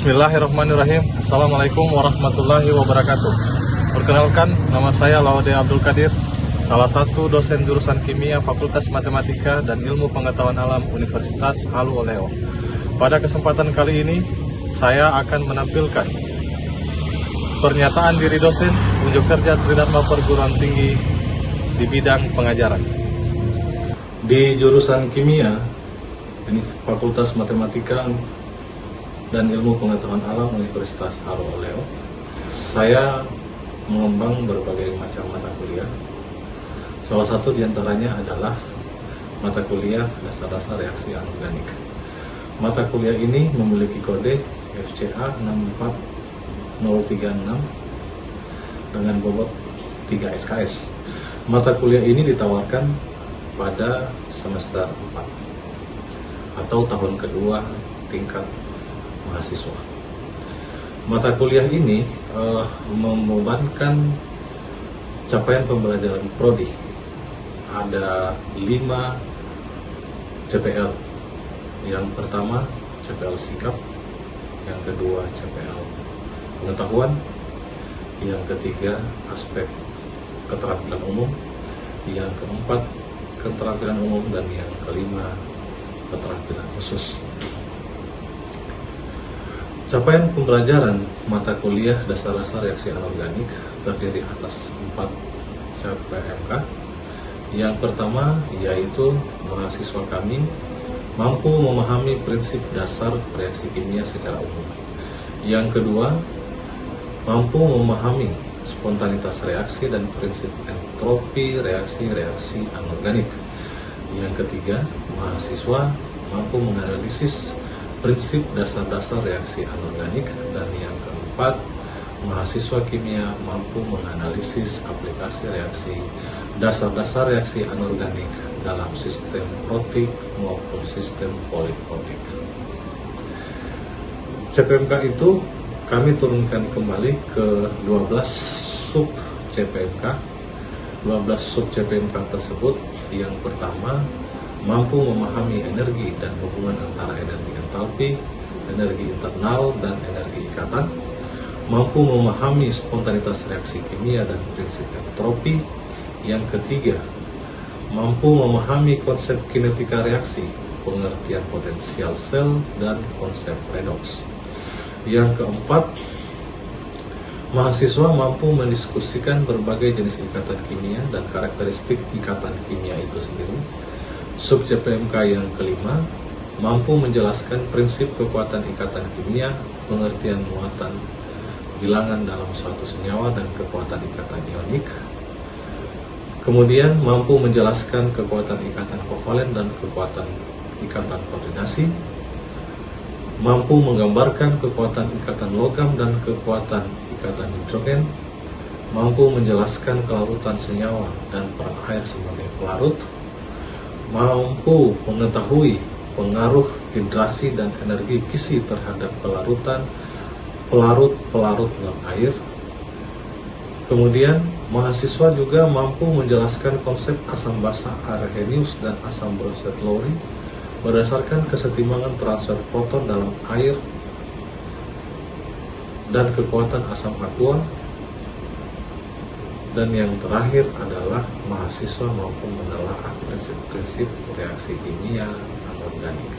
Bismillahirrahmanirrahim. Assalamualaikum warahmatullahi wabarakatuh. Perkenalkan, nama saya Laude Abdul Qadir, salah satu dosen jurusan Kimia Fakultas Matematika dan Ilmu Pengetahuan Alam Universitas Halu Oleo. Pada kesempatan kali ini, saya akan menampilkan pernyataan diri dosen unjuk kerja Tridharma Perguruan Tinggi di bidang pengajaran. Di jurusan Kimia, ini Fakultas Matematika dan Ilmu Pengetahuan Alam Universitas Halu Oleo, saya mengembang berbagai macam mata kuliah. Salah satu diantaranya adalah mata kuliah dasar-dasar reaksi anorganik. Mata kuliah ini memiliki kode FCA 64036 dengan bobot 3 SKS. Mata kuliah ini ditawarkan pada semester 4 atau tahun kedua tingkat mahasiswa. Mata kuliah ini membebankan capaian pembelajaran prodi. Ada 5 CPL. Yang pertama CPL sikap, yang kedua CPL pengetahuan, yang ketiga aspek keterampilan umum, yang keempat keterampilan umum, dan yang kelima keterampilan khusus. Capaian pembelajaran mata kuliah dasar-dasar reaksi anorganik terdiri atas 4 CPMK. Yang pertama yaitu mahasiswa kami mampu memahami prinsip dasar reaksi kimia secara umum. Yang kedua, mampu memahami spontanitas reaksi dan prinsip entropi reaksi-reaksi anorganik. Yang ketiga, mahasiswa mampu menganalisis prinsip dasar-dasar reaksi anorganik. Dan yang keempat, mahasiswa kimia mampu menganalisis aplikasi reaksi dasar-dasar reaksi anorganik dalam sistem protik maupun sistem poliprotik. CPMK itu kami turunkan kembali ke 12 sub CPMK. 12 sub CPMK tersebut, yang pertama, mampu memahami energi dan hubungan antara energi entalpi, energi internal, dan energi ikatan, mampu memahami spontanitas reaksi kimia dan prinsip entropi. Yang ketiga, mampu memahami konsep kinetika reaksi, pengertian potensial sel, dan konsep redoks. Yang keempat, mahasiswa mampu mendiskusikan berbagai jenis ikatan kimia dan karakteristik ikatan kimia itu sendiri. Sub CPMK yang kelima, mampu menjelaskan prinsip kekuatan ikatan kimia, pengertian muatan bilangan dalam suatu senyawa, dan kekuatan ikatan ionik. Kemudian mampu menjelaskan kekuatan ikatan kovalen dan kekuatan ikatan koordinasi. Mampu menggambarkan kekuatan ikatan logam dan kekuatan ikatan nitrogen. Mampu menjelaskan kelarutan senyawa dan peran air sebagai pelarut. Mampu mengetahui pengaruh hidrasi dan energi kisi terhadap kelarutan pelarut non air. Kemudian mahasiswa juga mampu menjelaskan konsep asam basa Arrhenius dan asam Bronsted-Lowry berdasarkan kesetimbangan transfer proton dalam air dan kekuatan asam aqua. Dan yang terakhir adalah mahasiswa mampu menelaah prinsip-prinsip reaksi kimia anorganik.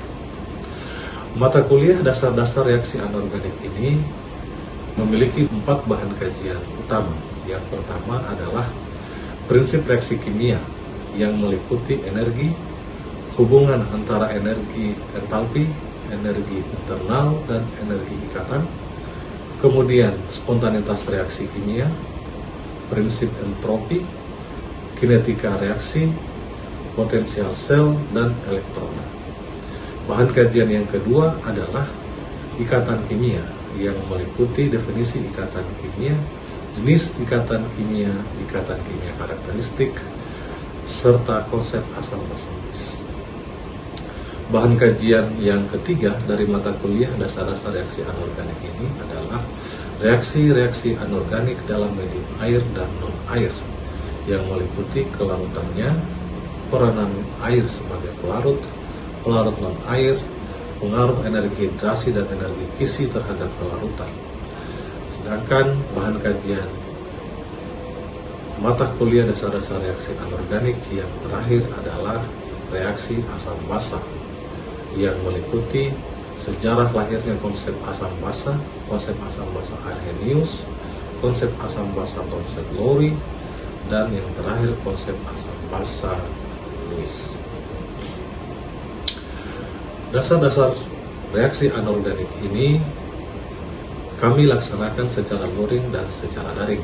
Mata kuliah dasar-dasar reaksi anorganik ini memiliki 4 bahan kajian utama. Yang pertama adalah prinsip reaksi kimia yang meliputi energi, hubungan antara energi entalpi, energi internal, dan energi ikatan. Kemudian spontanitas reaksi kimia, prinsip entropi, kinetika reaksi, potensial sel, dan elektron. Bahan kajian yang kedua adalah ikatan kimia yang meliputi definisi ikatan kimia, jenis ikatan kimia karakteristik, serta konsep asam basis. Bahan kajian yang ketiga dari mata kuliah dasar-dasar reaksi anorganik ini adalah reaksi-reaksi anorganik dalam medium air dan non-air yang meliputi kelarutannya, peranan air sebagai pelarut, pelarut non-air, pengaruh energi hidrasi dan energi kisi terhadap kelarutan. Sedangkan bahan kajian mata kuliah dasar-dasar reaksi anorganik yang terakhir adalah reaksi asam basa, yang meliputi sejarah lahirnya konsep asam basa Arrhenius, konsep asam basa Townsend Lowry, dan yang terakhir konsep asam basa Lewis. Dasar-dasar reaksi anorganik ini kami laksanakan secara luring dan secara daring.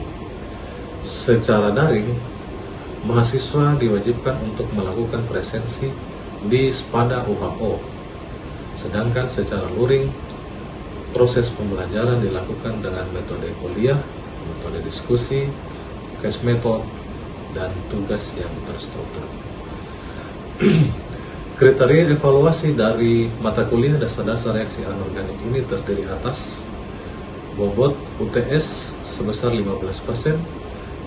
Secara daring, mahasiswa diwajibkan untuk melakukan presensi di SPADA UHO. Sedangkan secara luring, proses pembelajaran dilakukan dengan metode kuliah, metode diskusi, case method, dan tugas yang terstruktur. Kriteria evaluasi dari mata kuliah dasar-dasar reaksi anorganik ini terdiri atas bobot UTS sebesar 15%,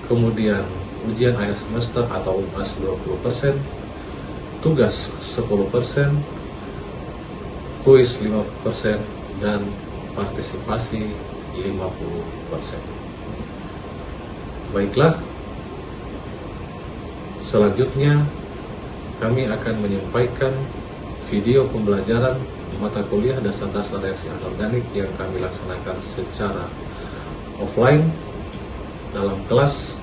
kemudian ujian akhir semester atau UAS 20%, tugas 10%, kuis 5%, dan partisipasi 50%. Baiklah, selanjutnya kami akan menyampaikan video pembelajaran mata kuliah dasar-dasar reaksi anorganik yang kami laksanakan secara offline dalam kelas.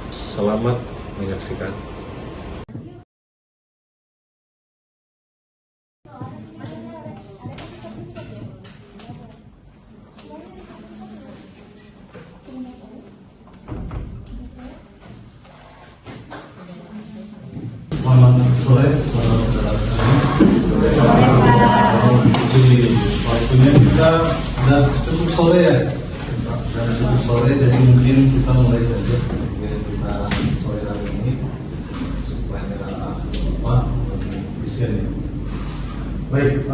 Selamat menyaksikan. Selamat sore, saudara-saudara sekalian. Di waktunya kita sudah cukup sore ya, sudah cukup sore, jadi mungkin kita mulai saja. Kita sore hari ini supaya tidak lupa lebih efisien ya. Baik,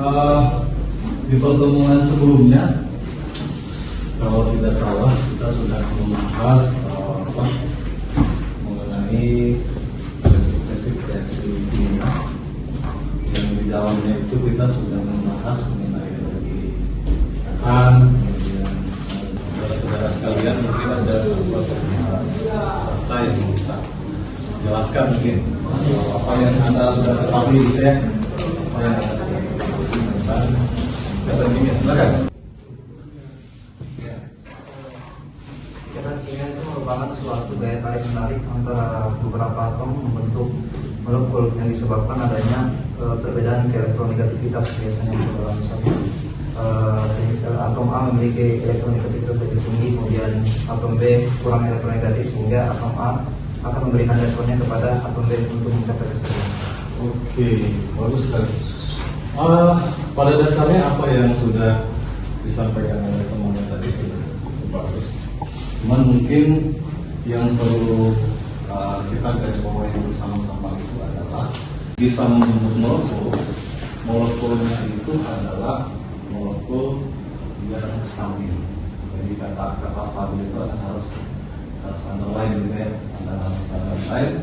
di pertemuan sebelumnya, kalau tidak salah kita sudah membahas mengenai reaksi kimia yang di dalamnya itu kita sudah membahas mengenai energi tekan, kemudian saudara-saudara sekalian mungkin ada beberapa serta yang bisa jelaskan mungkin apa yang Anda sudah ketahui gitu ya, apa yang Anda sudah ketahui tentang kegiatan kimia. Silakan. Kimia itu merupakan suatu daya tarik menarik antara beberapa atom membentuk molekul yang disebabkan adanya perbedaan elektronegativitas biasanya dalam misalnya atom A memiliki elektronegativitas lebih tinggi, kemudian atom B kurang elektronegatif sehingga atom A akan memberikan elektronnya kepada atom B untuk mencapai kesatuan. Oke, bagus sekali. Pada dasarnya apa yang sudah disampaikan oleh teman-teman tadi sudah bagus. Cuman mungkin yang perlu kita garis bawahi bersama-sama itu adalah bisa membentuk molekul. Molekulnya itu adalah molekul yang stabil. Jadi kata stabil itu harus underline gitu ya, harus underline.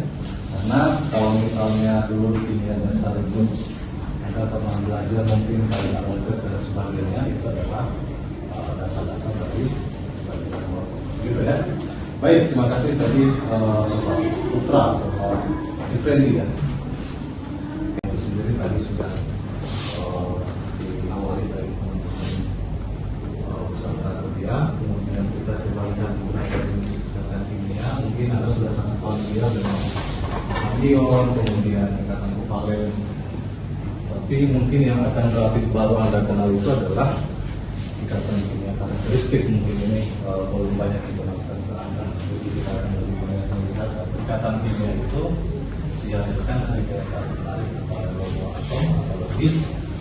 Karena kalau misalnya dulu di kimia dasar itu kita pernah belajar mungkin kayak Avogadro dan sebagainya, itu adalah dasar-dasar dari stabilitas molekul. Gitu ya. Baik, terima kasih tadi Sobat Putra, Sobat si Frendy ya. Itu sendiri tadi sudah diawali dari teman-teman peserta kuliah. Kemudian kita coba lihat beberapa jenis ikatan kimia. Mungkin Anda sudah sangat familiar dengan anion, kemudian ikatan kovalen. Tapi mungkin yang akan relatif baru Anda kenal itu adalah ikatan kimia karakteristik. Mungkin ini belum banyak diperhatikan ke Anda, jadi kita akan lebih banyak melihat ikatan kimia itu dihasilkan dari keadaan tarik kepada dua atom atau lebih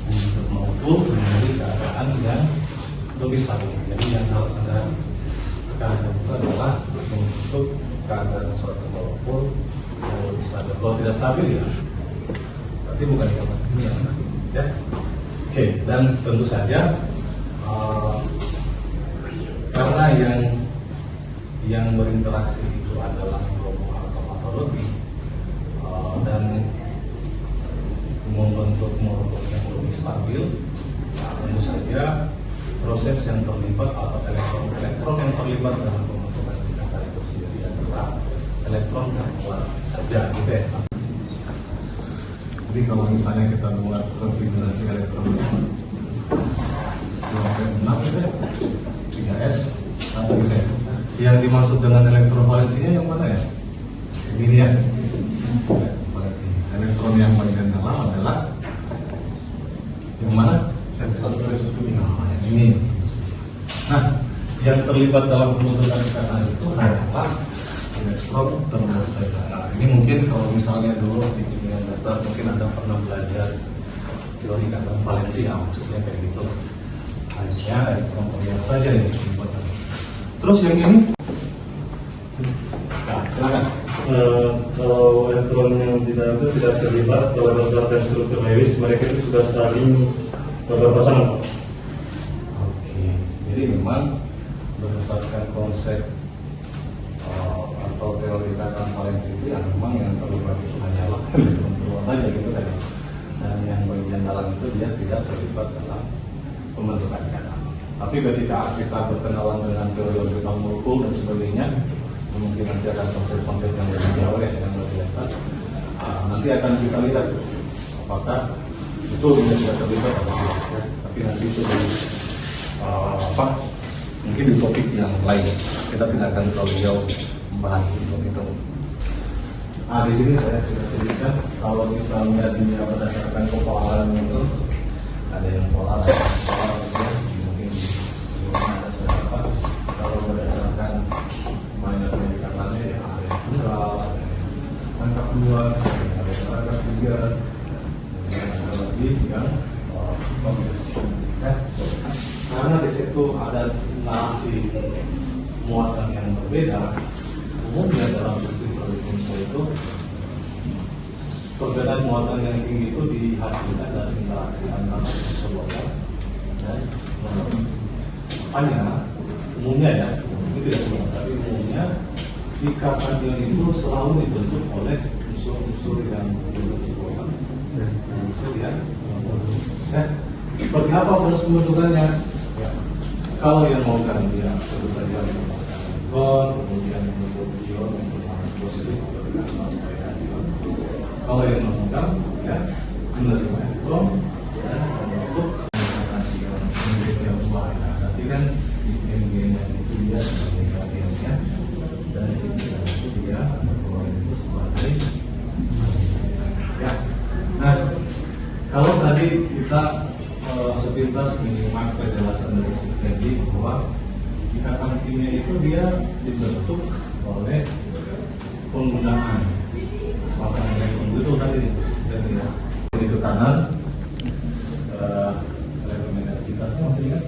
untuk mengukur menjadi keadaan yang lebih stabil. Jadi yang harus Anda tekankan itu adalah untuk keadaan suatu molekul yang lebih stabil. Kalau tidak stabil ya berarti bukan ikatan kimia ya. Oke, dan tentu saja karena yang berinteraksi itu adalah kelompok atom atau lebih dan membentuk molekul yang lebih stabil, Nah, tentu saja proses yang terlibat atau elektron yang terlibat dalam pembentukan indikator itu sendiri adalah elektron yang keluar saja, gitu ya. Jadi kalau misalnya kita buat konfigurasi elektron 2,6 gitu ya, 3s, atau gitu ya. Yang dimaksud dengan elektrovalensinya yang mana ya? Ini ya. Elektron yang bagian dalam adalah yang mana? Yang ini. Nah, yang terlibat dalam pembentukan ikatan itu adalah elektron termostatik. Nah, ini mungkin kalau misalnya dulu di kimia dasar mungkin Anda pernah belajar teori ikatan valensi, ya, maksudnya kayak gitu. Hanya elektron terlibat saja yang terlibat. Terus yang ini? Nah, silakan. Kalau elektron yang tidak itu tidak terlibat, kalau berdasarkan struktur Lewis, mereka itu sudah saling berpasangan. Oke, jadi memang berdasarkan konsep atau teori ikatan valensi itu yang memang yang terlibat itu hanyalah elektron keluar saja gitu tadi, dan yang bagian dalam itu dia tidak terlibat dalam pembentukan ikatan. Tapi ketika kita berkenalan dengan teori orbital molekul dan sebagainya, mungkin nanti akan konsep-konsep yang lebih jauh ya, yang lebih atas. Nanti akan kita lihat apakah itu dia tidak terlibat atau tidak. Tapi nanti itu mungkin di topik yang lain. Kita tidak akan terlalu jauh membahas itu. Di sini saya sudah tuliskan kalau misalnya dia berdasarkan kepolaran itu ada yang polar, mungkin ada siapa. Kalau berdasarkan banyak indikatornya ya ada yang tunggal, ada yang angka 2, ada yang angka 3, dan ada lagi yang kombinasi. Karena di situ ada narasi muatan yang berbeda, umumnya dalam sistem Lewis itu perbedaan muatan yang tinggi itu dihasilkan dari interaksi antara sebuah dan monomer. Hanya umumnya ya, ini tidak semua, tapi umumnya ikatan ion itu selalu dibentuk oleh unsur-unsur yang berhubungan dan unsur yang seperti apa proses pembentukannya? Ya, kalau yang mau kan dia tentu saja menggunakan elektron, kemudian membentuk ion yang berwarna positif atau dengan sebagai ion. Kalau yang memegang, ya menerima elektron dan membentuk ion yang luar. Nanti kan si Mg-nya itu dia sebagai ionnya dan si Mg itu dia keluar itu sebagai ya. Nah, kalau tadi kita sepintas menyimak penjelasan dari si Freddy bahwa ikatan kimia itu dia dibentuk oleh penggunaan pasangan elektron itu tadi dari ke kanan elektronegativitasnya masih ingat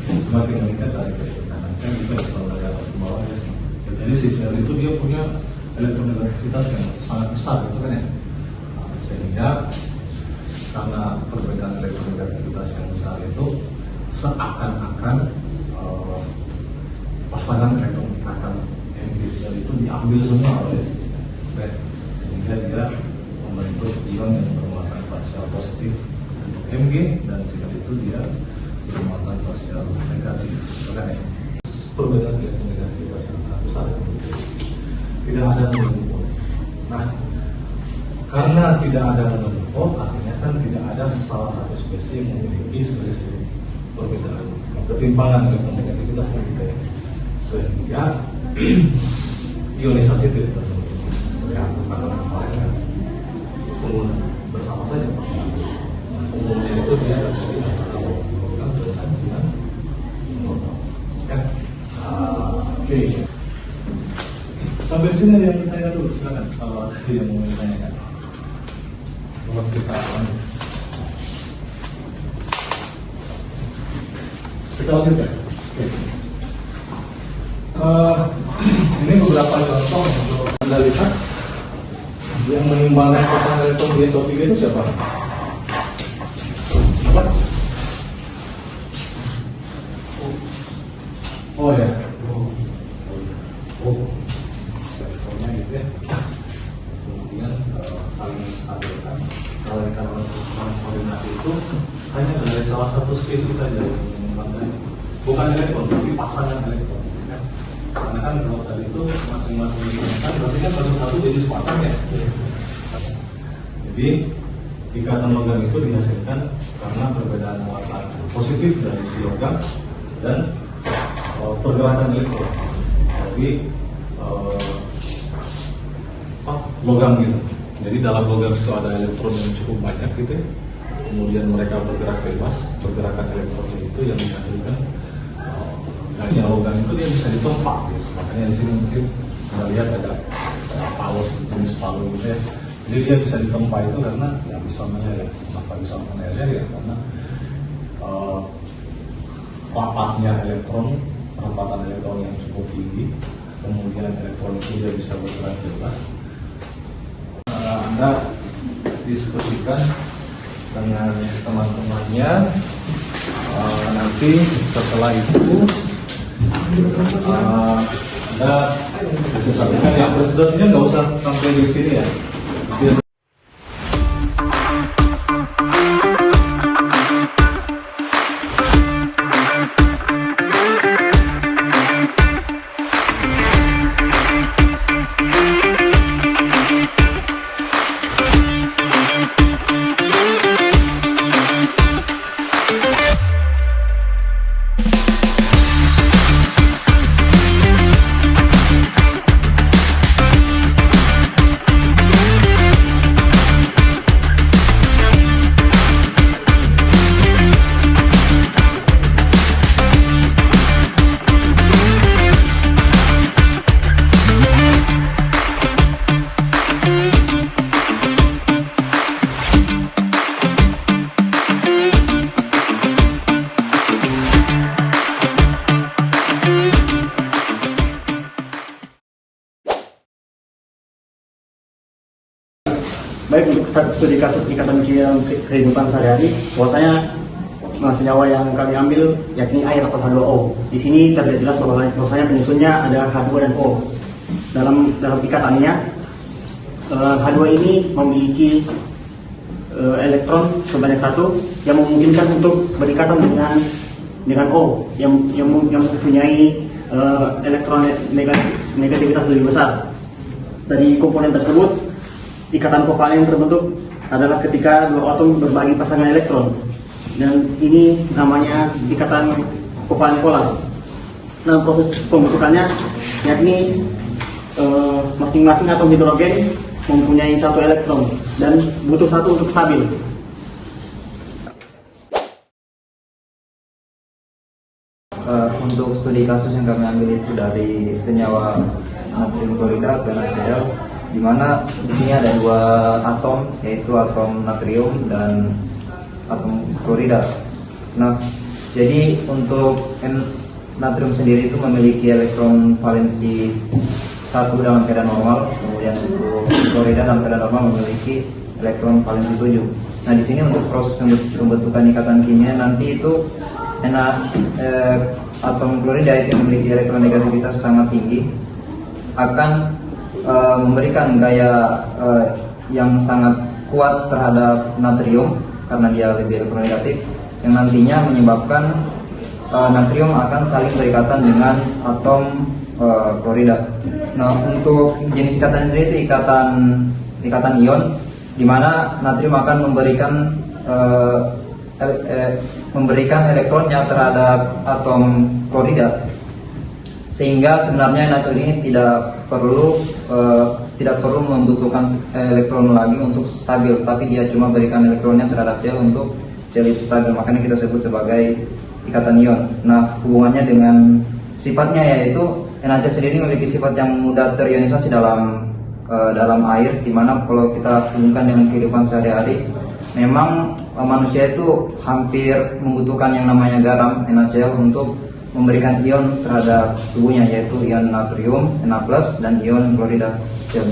semakin meningkat dari ke kanan kan kita selalu dari atas ke bawah ya. Jadi si sel itu dia punya elektronegativitas yang sangat besar gitu kan ya, sehingga karena perbedaan elektronegativitas yang besar itu seakan-akan pasangan elektron ikatan Mg sel itu diambil semua oleh si sel, sehingga dia membentuk ion yang bermuatan parsial positif untuk Mg dan jika itu dia bermuatan parsial negatif. Makanya perbedaan elektronegativitas yang sangat besar tidak ada monopol. Nah, karena tidak ada monopol, artinya kan tidak ada salah satu spesies yang memiliki selisih perbedaan ketimpangan elektronegativitas gitu ya, sehingga ionisasi tidak terjadi. Karena memang pengguna bersama saja umumnya itu dia terjadi antara logam dengan kan. Oke. Sampai sini ada yang bertanya dulu, silakan kalau ada yang mau ditanyakan. Kalau kita lanjut. Kita lanjutkan. Oke. Ini beberapa contoh untuk Anda lihat yang mengimbangkan pasangan elektron di SO3 itu siapa? Apa? Oh ya. Elektronnya gitu ya. Kemudian saling stabilkan. Kalau di kanan kemarin koordinasi itu hanya dari salah satu spesies saja yang mengembangkan, bukan elektron tapi pasangan elektron, ya. Karena kan kalau tadi itu masing-masing digunakan berarti kan satu jenis pasang ya. Jadi ikatan logam itu dihasilkan karena perbedaan muatan positif dari si logam dan pergerakan elektron. Jadi logam gitu. Jadi dalam logam itu ada elektron yang cukup banyak gitu ya. Kemudian mereka bergerak bebas, pergerakan elektron itu yang dihasilkan dari logam itu dia bisa ditempa gitu. Makanya di sini mungkin kita lihat ada paus jenis palu gitu ya. Jadi dia bisa ditempa itu karena ya bisa mengalir. Kenapa bisa mengalir ya? Karena rapatnya elektron, perempatan elektron yang cukup tinggi, kemudian elektron itu dia bisa bergerak bebas. Anda diskusikan dengan teman-temannya, nanti setelah itu Anda presentasikan. Yang presentasinya nggak usah sampai di sini ya. Baik, untuk studi kasus ikatan kimia dalam kehidupan sehari-hari, bahwasanya senyawa yang kami ambil yakni air atau H2O. Di sini terlihat jelas bahwasanya penyusunnya ada H2 dan O. Dalam ikatannya, H2 ini memiliki elektron sebanyak satu yang memungkinkan untuk berikatan dengan O yang mempunyai elektron negativitas lebih besar. Dari komponen tersebut, ikatan kovalen yang terbentuk adalah ketika dua atom berbagi pasangan elektron, dan ini namanya ikatan kovalen polar. Dalam proses pembentukannya, yakni masing-masing atom hidrogen mempunyai satu elektron dan butuh satu untuk stabil. Untuk studi kasus yang kami ambil itu dari senyawa natrium klorida atau NaCl, di mana di sini ada dua atom, yaitu atom natrium dan atom klorida. Nah, jadi untuk natrium sendiri itu memiliki elektron valensi 1 dalam keadaan normal, kemudian untuk klorida dalam keadaan normal memiliki elektron valensi 7. Nah, di sini untuk proses pembentukan ikatan kimia nanti itu atom klorida itu memiliki elektron negativitas sangat tinggi akan memberikan gaya yang sangat kuat terhadap natrium karena dia lebih elektronegatif, yang nantinya menyebabkan natrium akan saling berikatan dengan atom klorida. Nah, untuk jenis ikatan sendiri itu ikatan ion, di mana natrium akan memberikan elektronnya terhadap atom klorida, sehingga sebenarnya natrium ini tidak perlu membutuhkan elektron lagi untuk stabil, tapi dia cuma berikan elektronnya terhadap gel untuk gel itu stabil. Makanya kita sebut sebagai ikatan ion. Nah, hubungannya dengan sifatnya yaitu NaCl sendiri memiliki sifat yang mudah terionisasi dalam air, dimana kalau kita hubungkan dengan kehidupan sehari-hari, memang manusia itu hampir membutuhkan yang namanya garam NaCl untuk memberikan ion terhadap tubuhnya, yaitu ion natrium Na+ dan ion klorida Cl-.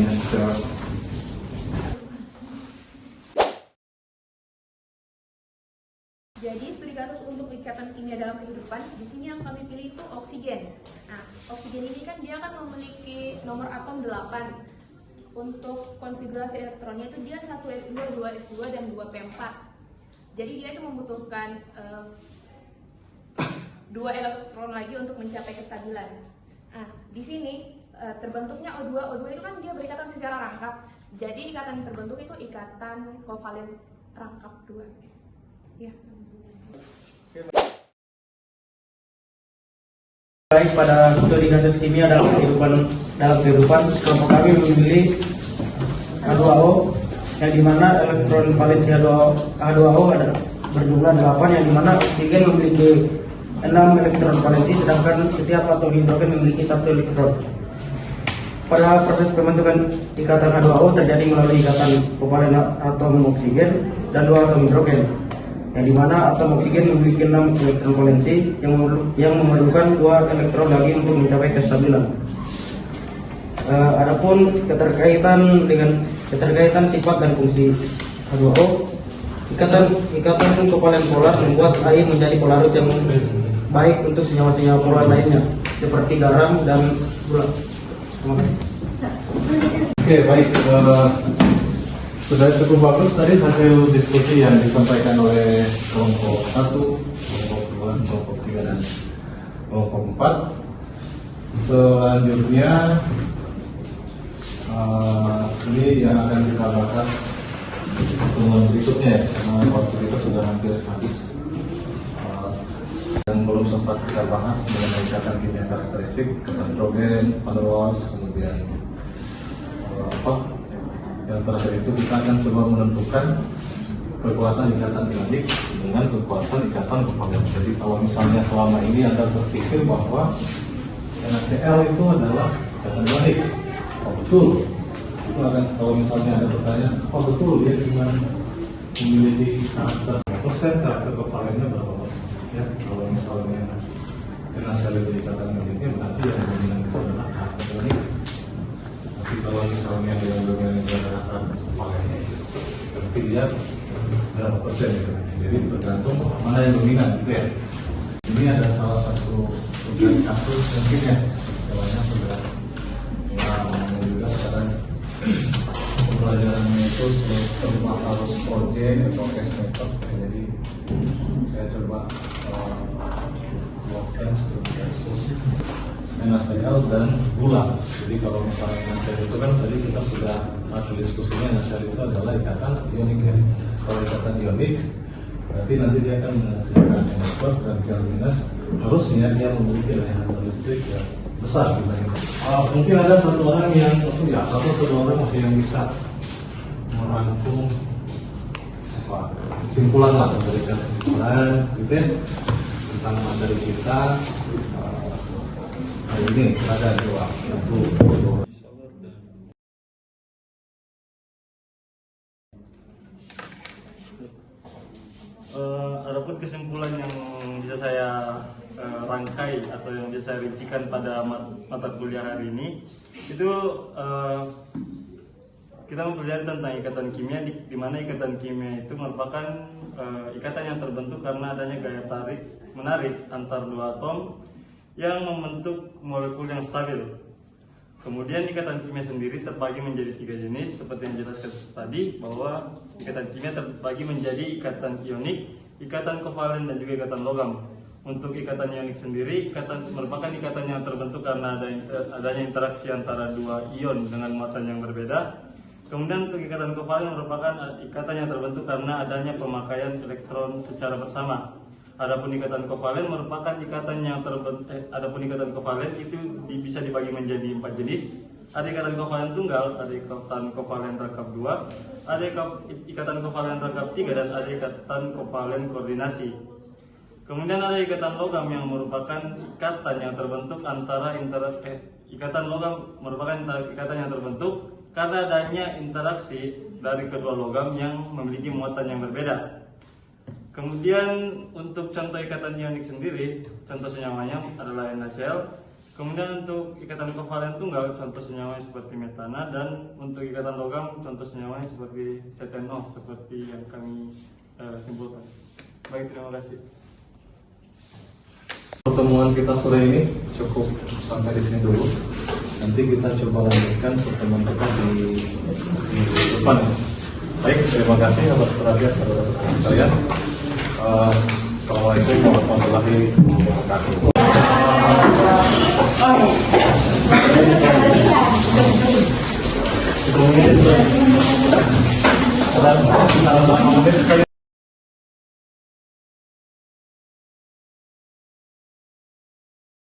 Jadi studi kasus untuk ikatan kimia dalam kehidupan, di sini yang kami pilih itu oksigen. Nah, oksigen ini kan dia akan memiliki nomor atom 8. untuk konfigurasi elektronnya itu dia 1s2, 2s2 dan 2p4. Jadi dia itu membutuhkan 2 elektron lagi untuk mencapai kestabilan. Nah, di sini terbentuknya O2. O2 itu kan dia berikatan secara rangkap. Jadi ikatan yang terbentuk itu ikatan kovalen rangkap 2. Ya. Baik, pada studi kasus kimia dalam kehidupan kelompok kami memilih H2O yang dimana elektron valensi H2O ada berjumlah 8, yang dimana oksigen memiliki 6 elektron valensi sedangkan setiap atom hidrogen memiliki 1 elektron. Pada proses pembentukan ikatan H2O terjadi melalui ikatan kovalen atom oksigen dan 2 atom hidrogen, yang dimana atom oksigen memiliki 6 elektron valensi yang memerlukan 2 elektron lagi untuk mencapai kestabilan. Adapun keterkaitan sifat dan fungsi H2O, ikatan kovalen polar membuat air menjadi pelarut yang baik untuk senyawa-senyawa polar lainnya seperti garam dan gula. Oke, baik. Sudah cukup bagus tadi hasil diskusi yang disampaikan oleh kelompok 1, kelompok 2, kelompok 3, dan kelompok 4. Selanjutnya ini yang akan kita bahas pertemuan berikutnya ya, karena waktu kita sudah hampir habis. Yang belum sempat kita bahas mengenai ikatan kimia karakteristik, ikatan hidrogen, van der Waals, kemudian yang terakhir itu kita akan coba menentukan kekuatan ikatan ionik dengan kekuatan ikatan kovalen. Jadi kalau misalnya selama ini Anda berpikir bahwa NaCl itu adalah ikatan ionik, oh betul, itu akan, kalau misalnya ada pertanyaan, oh betul dia cuma memiliki karakter kovalennya berapa persen? Ya, kalau misalnya NaCl itu ikatan ioniknya berarti yang dominan itu adalah karakter ionik. Tapi kalau misalnya yang dominan itu adalah kovalennya, berarti dia berapa persen gitu. Jadi tergantung mana yang dominan gitu ya. Ini ada salah satu tugas kasus mungkin ya, istilahnya tugas yang juga sekarang pembelajarannya itu serba harus project atau case method. Jadi saya coba melakukan studi kasus NaCl dan gula. Jadi kalau misalnya NaCl itu kan tadi kita sudah hasil diskusinya, NaCl itu adalah ikatan ionik ya. Kalau ikatan ionik berarti nanti dia akan menghasilkan N+ dan Cl-, harusnya dia memiliki daya listrik yang besar dibanding. Mungkin ada satu orang yang satu orang masih yang bisa merangkum kesimpulan lah, memberikan kesimpulan gitu ya tentang materi kita hari ini. Silakan coba. Adapun kesimpulan yang bisa saya rangkai atau yang bisa saya rincikan pada mata kuliah hari ini itu kita mempelajari tentang ikatan kimia, di mana ikatan kimia itu merupakan ikatan yang terbentuk karena adanya gaya tarik menarik antar 2 atom yang membentuk molekul yang stabil. Kemudian ikatan kimia sendiri terbagi menjadi 3 jenis seperti yang dijelaskan tadi, bahwa ikatan kimia terbagi menjadi ikatan ionik, ikatan kovalen, dan juga ikatan logam. Untuk ikatan ionik sendiri merupakan ikatan yang terbentuk karena adanya interaksi antara 2 ion dengan muatan yang berbeda. Kemudian untuk ikatan kovalen merupakan ikatan yang terbentuk karena adanya pemakaian elektron secara bersama. Adapun ikatan kovalen merupakan ikatan yang adapun ikatan kovalen itu bisa dibagi menjadi 4 jenis. Ada ikatan kovalen tunggal, ada ikatan kovalen rangkap 2, ada ikatan kovalen rangkap 3, dan ada ikatan kovalen koordinasi. Kemudian ada ikatan logam yang merupakan ikatan yang terbentuk antara ikatan logam merupakan ikatan yang terbentuk karena adanya interaksi dari kedua logam yang memiliki muatan yang berbeda. Kemudian untuk contoh ikatan ionik sendiri, contoh senyawanya adalah NaCl. Kemudian untuk ikatan kovalen tunggal, contoh senyawanya seperti metana, dan untuk ikatan logam, contoh senyawanya seperti ZnO, seperti yang kami simpulkan. Baik, terima kasih. Pertemuan kita sore ini cukup sampai di sini dulu. Nanti kita coba lanjutkan pertemuan kita di depan. Baik, terima kasih atas perhatian saudara-saudara sekalian. Assalamualaikum warahmatullahi wabarakatuh.